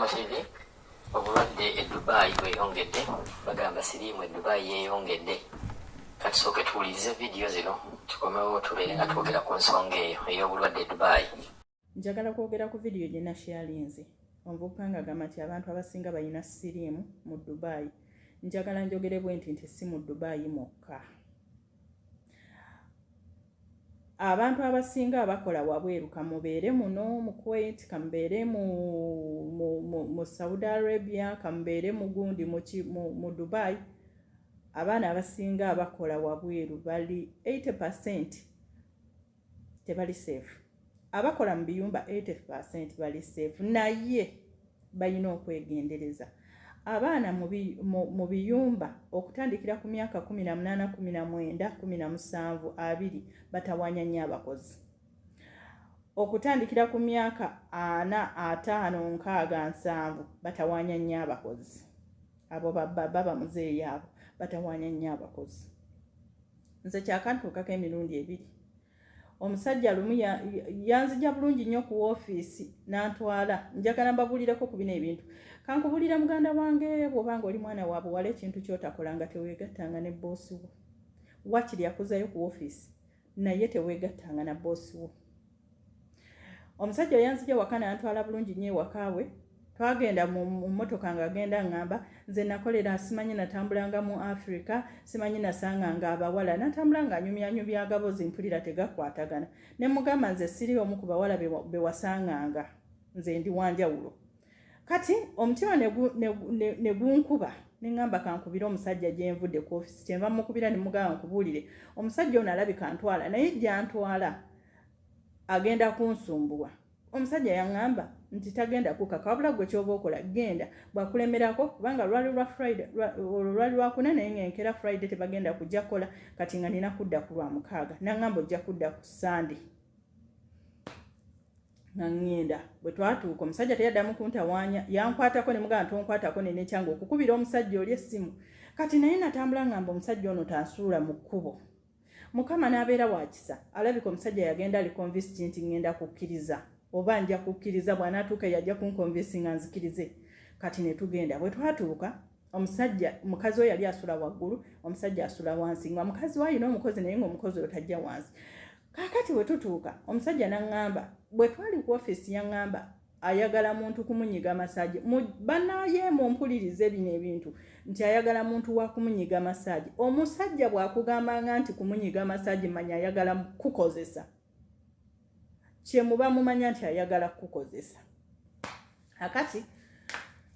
TV obulwadde e Dubai bweyongedde bagamba Siriimu e Dubai yeeyongedde kati sooke tuwulirize vidiyo zino tukomewo tubeere nga twogera ku nsonga eyo ey'obulwadde e Dubai. Njagala kwogera ku vidiyo gye nashalinze omuvubuka ng'agamba nti abantu abasinga balina Siriimu mu Dubai. Njagala njogere bwe nti si mu Dubai mokka. Abantu abasinga abakola wabweru kamubeere muno mu Kuwait, kamubeere mu Saudi Arabia, kamubeere mu gundi mu Dubai, abaana abasinga abakola wabweru bali 80% tebali safe. Abakola mu biyumba 80% bali safe, naye balina okwegendereza. Abaana mu biyumba okutandikira ku myaka 18, 19, 17, 20 batawanya nnyo abakozi. Okutandikira ku myaka 4, 5, 6, 7 batawanya nnyo abakozi. Abo baba muzeeyi abo batawanya nnyo abakozi. Nze kyakantuukako emirundi ebiri. Omusajja lumu yanzija bulungi nnyo ku woofiisi n'antwala. Njagala mbabulireko ku bino ebintu. Kankubulira muganda wange bw'obanga oli mwana wa buwala ekintu ky'otakolanga teweegattanga ne boosi wo. Wakiri yakuzayo ku woofiisi naye teweegattanga na boosi wo. Omusajja yanzija waka n'antwala bulungi nnyo ewaka we. Twagenda mu mmotoka ng'agenda ngamba nze nakolera simanyi natambulanga mu Africa, simanyi nasanganga abawala, natambula ng'anyumyanyumya agabozi mpulira tegakwatagana. Ne mugamba nze siri omu ku bawala be wasanganga, nze ndi wanjawulo. Kati omutima ne gunkuba ne ngamba kankubira omusajja gye nvudde ku office, kyenva mukubira ne mugamba nkubuulire omusajja ono alabika ntwala naye gy'antwala agenda kunsumbuwa. Omusajja yangamba nti tagenda kukaka wabula gwe ky'oba okola genda bwakulemerako kubanga lwali lwa Friday lwali lwakuna naye ng'enkera Friday tebagenda kujja kola kati nga nina kudda ku Lwamukaaga nangamba ojja kudda ku Sunday. Ngenda bwe twatuuka omusajja teyaddamu kuntawaanya yankwatako ne mugamba tonkwatako ne nekyanga okukubira omusajja oli essimu. Kati naye natambula ngamba omusajja ono tansuula mu kkubo. Mukama n'abeera wa kisa alabika omusajja yagenda ali convinced nti ngenda kukkiriza oba nja kukkiriza bw'anaatuuka yajja kunconvince nga nzikirize. Kati ne tugenda bwe twatuuka omusajja mukazi we yali asula waggulu omusajja asula wansi nga mukazi we ayina omukozi naye ng'omukozi oyo tajja wansi. Kakati bwe tutuuka omusajja n'aŋŋamba bwe twali ku office yaŋŋamba ayagala muntu kumunyiga masaji. Bannaye mumpulirize bino ebintu nti ayagala muntu wa kumunyiga masaji. Omusajja bw'akugambanga nti kumunyiga masaji manya ayagala kukozesa. Kye muba mumanya nti ayagala kukozesa. Akati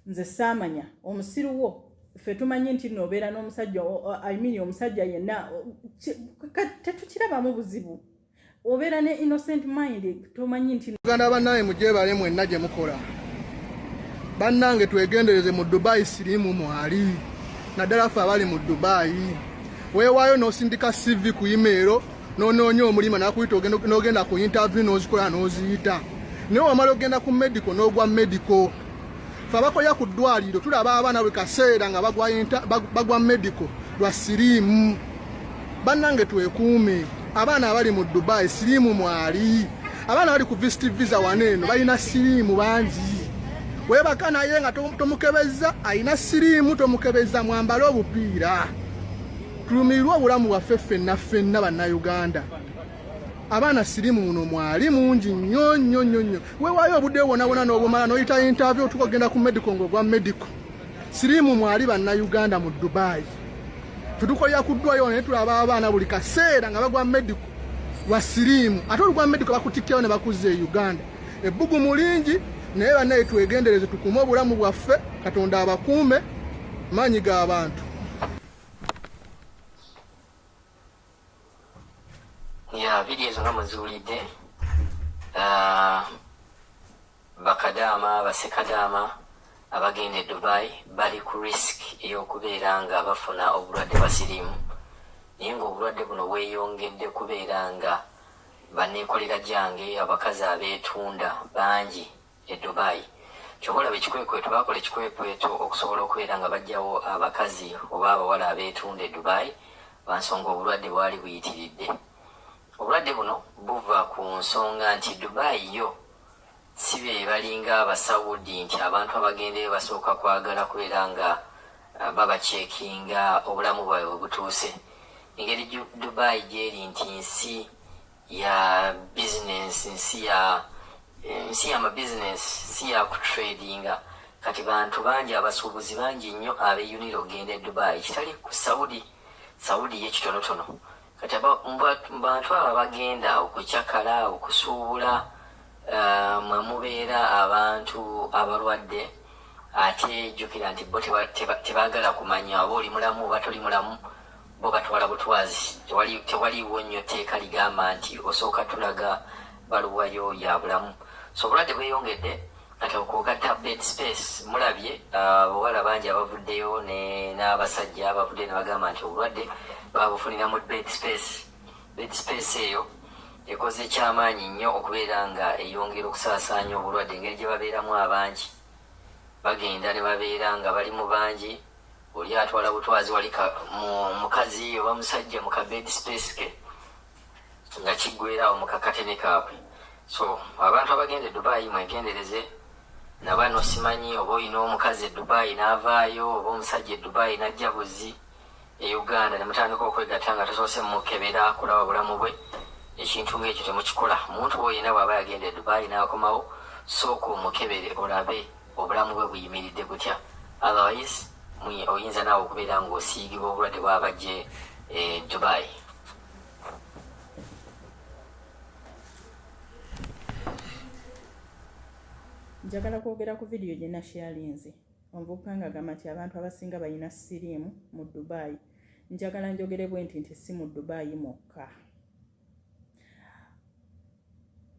nze saamanya omusiru wo ffe tumanyi nti nobeera n'omusajja omusajja yenna tetukirabamu buzibu. Obeera ne innocent mind tomanyi nti Uganda bannaye mujebale mwenna gye mukola. Bannange twegendereze mu Dubai Siriimu mwali. Naddala ffe abali mu Dubai. Weewaayo n'osindika CV ku email n'onoonya omulima n'akuyita n'ogenda ku interview n'ozikola n'oziyita. Naye wamala ogenda ku medical n'ogwa medical. Ffe abakolera ku ddwaliro tulaba abaana buli kaseera nga bagwa medical lwa Siriimu. Bannange twekuume. Abaana abali mu Dubai Siriimu mwali. Abaana bali ku visit visa waneeno balina Siriimu bangi. Weebaka naye nga tomukebeza ayina Siriimu tomukebeza mwambale obupiira. Tulumirirwa obulamu bwaffe ffenna bannayuganda. Abaana Siriimu muno mwali mungi nnyo nnyo nnyo. Weewaayo obudde bwonna n'obumala n'oyita interview tukogenda ku medical ng'ogwa medical. Siriimu mwali bannayuganda mu Dubai. Tutukolera ku ddwaliro ne tulaba abaana buli kaseera nga bagwa medical lwa Siriimu. Ate olugwa medical bakutikkirawo ne bakuzza e Uganda. Ebbugu mulingi naye bannaye twegendereze tukuume obulamu bwaffe Katonda abakuume maanyi g'abantu. Ya vidiyo ezo nga muziwulidde bakadaama basekadaama abagenda e Dubai bali ku risk ey'okubeera nga bafuna obulwadde bwa Siriimu naye ng'obulwadde buno bweyongedde kubeera nga banneekolera gyange abakazi abeetunda bangi e Dubai. Kyobola bekikwekweto bakola ekikwekweto okusobola okubeera nga bajjawo abakazi oba abawala abeetunda e Dubai bansonga obulwadde bwali buyitiridde. Obulwadde buno buva ku nsonga nti Dubai yo si be balinga abasaudi nti abantu abagende basooka kwagala kubeera nga babacekinga obulamu bwabwe butuuse. Engeri Dubai gyeri nti nsi ya business, nsi ya mabusiness, nsi ya kutradinga. Kati bantu bangi abasuubuzi bangi nnyo abeeyunira okugenda e Dubai, kitali ku Saudi ye kitonotono. Kati bantu abo bagenda okucakala, okusuubula, mwe mubeera abantu abalwadde, ate jjukira nti bo tebaagala kumanya oba oli mulamu oba toli mulamu, bo batwala butwazi. Tewaliiwo nnyo tteeka ligamba nti osooka tulaga baluwayo ya bulamu. So obulwadde bweyongedde, kati okugatta Bedspace mulabye abawala bangi abavuddeyo n'abasajja abavudde ne bagamba nti obulwadde babufunira mu Bedspace. Bedspace eyo ekoze kyamaanyi nnyo okubeera nga eyongera okusaasaanya obulwadde. Engeri gye babeeramu abangi, bagenda ne babeera nga bali mu bangi, oli atwala butwazi wali mukazi oba musajja mu ka Bedspace ke nga kiggwerawo mu kakatene kaabwe. So abantu abagenda e Dubai mwegendereze. Nabano simanyi oba olina omukazi e Dubai n'avaayo oba omusajja e Dubai n'ajja buzi e Uganda ne mutandika okwegatta nga tosoose mukebera kulaba bulamu bwe. Ekintu ng'ekyo temukikola. Omuntu oyo yenna bw'aba yagenda e Dubai n'akomawo, sooka omukebere olabe obulamu bwe buyimiridde butya. Otherwise oyinza naawe okubeera ng'osiigibwa obulwadde bw'abajje e Dubai. Njagala kwogera ku vidiyo gye nasharinze. Omuvubuka ng'agamba nti abantu abasinga balina siriimu mu Dubai. Njagala njogere bwe nti si mu Dubai mwokka.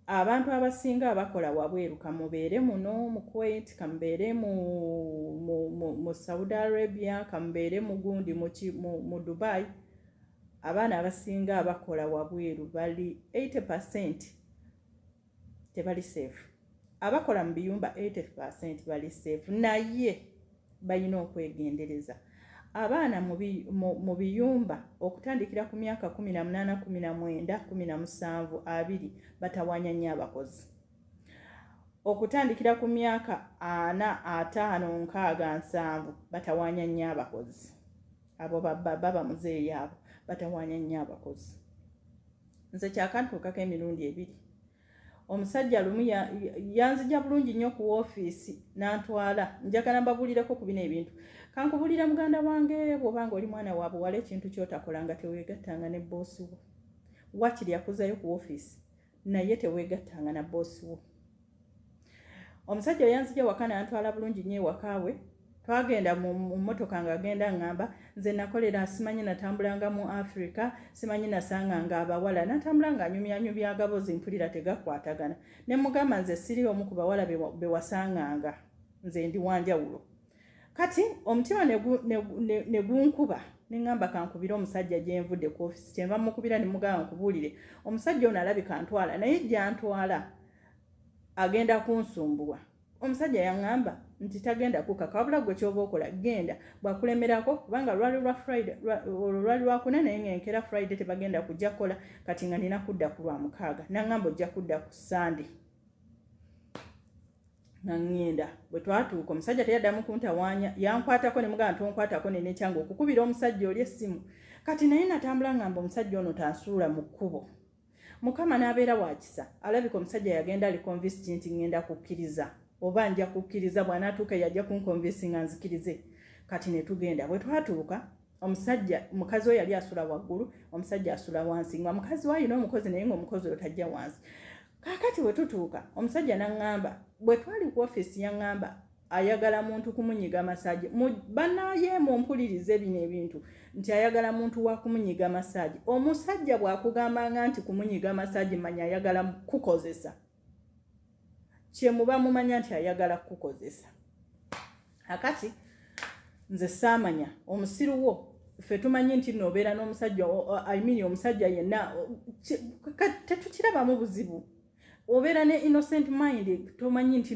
Abantu abasinga abakola wabweru, kamubeere muno mu Kuwait, kamubeere mu Saudi Arabia, kamubeere mu gundi mu Dubai, abaana abasinga abakola wabweru bali 80% tebali safe. Abakola mu biyumba 80% bali safe, naye balina okwegendereza. Abaana mu biyumba okutandikira ku myaka 18, 19, 17, 20 batawanya nnyo abakozi. Okutandikira ku myaka 4, 5, 6, 7 batawanya nnyo abakozi. Abo baba muzeeyi abo batawanya nnyo abakozi. Nze kyakantuukako emirundi 2. Omusajja lumu yanzija bulungi nnyo ku ofiisi n'antwala. Njagala mbabulireko ku bino ebintu. Kankubulira muganda wange, bw'obanga oli mwana wa buwala, ekintu ky'otakolanga teweegattanga ne boosi wo. Wakiri yakuzayo ku ofiisi naye teweegattanga na boosi wo. Omusajja yanzija waka n'antwala bulungi nnyo ewaka we. Twagenda mu mmotoka ng'agenda ngamba nze nakolera simanyi natambulanga mu Africa, simanyi nasanganga abawala, natambula nga anyumya agabozi mpulira tegakwatagana. Ne mugamba nze siri omu ku bawala be wasanganga, nze ndi wanjawulo. Kati omutima ne gunkuba, ne ngamba kankubira omusajja gye nvudde ku office, kyenva mukubira ne mugamba nkubuulire. Omusajja ono alabika antwala, naye gy'antwala agenda kunsumbuwa. Omusajja yangamba nti tagenda kukaka, wabula gwe ky'oba okola genda, bwakulemerako kubanga lwali lwa Friday, lwali lwakuna naye ng'enkera Friday tebagenda kujja kukola, kati nga nina kudda ku Lwamukaaga. Nangamba ojja kudda ku Sunday. Nangenda bwe twatuuka omusajja teyaddamu kuntawaanya, yankwatako ne mugamba tonkwatako nene kyangu okukubira omusajja oli essimu. Kati naye natambula ngamba omusajja ono tansuula mu kkubo. Mukama n'abeera wa kisa, alabika omusajja yagenda ali convinced nti ngenda kukkiriza. Oba nja kukkiriza, bw'anaatuuka yajja kunkonvinsi nga nzikirize. Kati ne tugenda. Bwe twatuuka omusajja, mukazi we yali asula waggulu, omusajja asula wansi, nga mukazi we alina omukozi naye ng'omukozi oyo tajja wansi. Kaakati bwe tutuuka omusajja n'aŋŋamba, bwe twali ku ofiisi yaŋŋamba ayagala muntu kumunyiga masaji. Bannaaye mumpulirize bino ebintu nti ayagala muntu wa kumunyiga masaji. Omusajja bw'akugambanga nti kumunyiga masaji manya ayagala kukozesa. Kye muba mumanya nti ayagala kukozesa. Akati nze saamanya omusiru wo, ffe tumanyi nti noobeera n'omusajja, omusajja yenna tetukirabamu buzibu. Obeera ne innocent mind, tomanyi nti